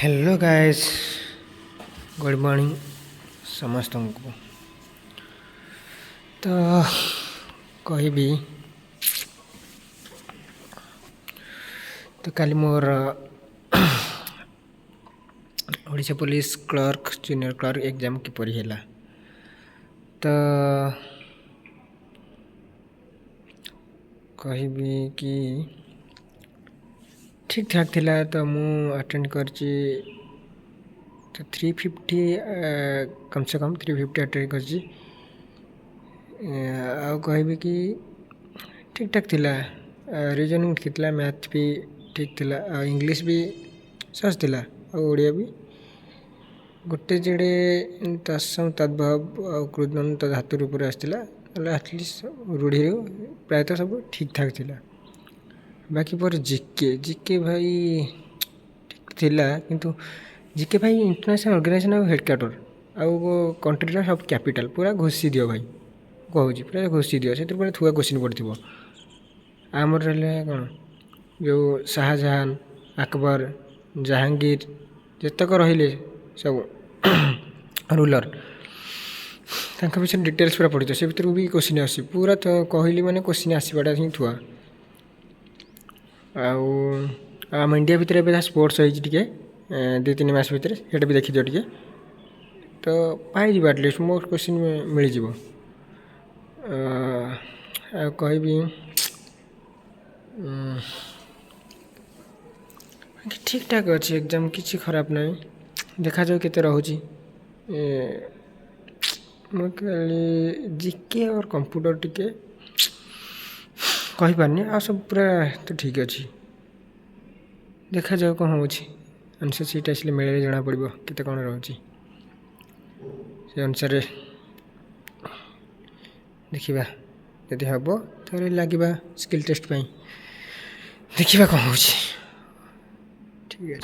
Hello guys, good morning समस्त को। तो कहबी तो काली मोर Odisha police clerk junior clerk exam किपरि हैला। तो कहबी कि ठीक ठाक थिला। तो मु अटेंड करची तो 350 कम से कम 350 अटेंड करची। आ कहबी कि ठीक ठाक थिला। रीजनिंग ठीक थिला, मैथ भी ठीक थिला, इंग्लिश भी सहज थिला, ओडिया भी गोटे जोड़े तत्सम तद्भव कृदन तद रूप आसला। आटलिस्ट रूढ़ी प्रायतः सब ठीक ठाक थिला। बाकी पर जीके जीके भाई ठीक थिला, किंतु जीके भाई इंटरनेशनल ऑर्गेनाइजेशन हेडक्वार्टर आउ कंट्री सब कैपिटल पूरा घोषी दियो भाई, कहूँ पूरा घोषी दियो से पूरा थुआ क्वेश्चन पड़ो। आमर रहा कौन जो शाहजहान अकबर जहांगीर जितक रहिले सब रूलर विषय डिटेल्स पूरा पढ़ी से भर भी क्वेश्चन आसी पूरा। तो कहली मैंने क्वेश्चन आसवाटा ही थुआ। आम इंडिया भितर ए स्पोर्ट्स होती 2-3 मास भितर से भी देखी दियो टे। तो पाई एटलिस्ट मोस्ट क्वेश्चन मिल जाव। कहबी ठीक ठाक अच्छे एग्जाम किसी खराब ना, देखा जाऊ केते रोची। जीके और कंप्यूटर टिके कही पारनी, आ सब पूरा तो ठीक अच्छी। देखा जाऊ कौन हो आंसर सीट आसले मेले जना पड़ो केते कौन रोची। से अनुसार देखा यदि हम तो लगे स्किल टेस्ट देखा कौन हो।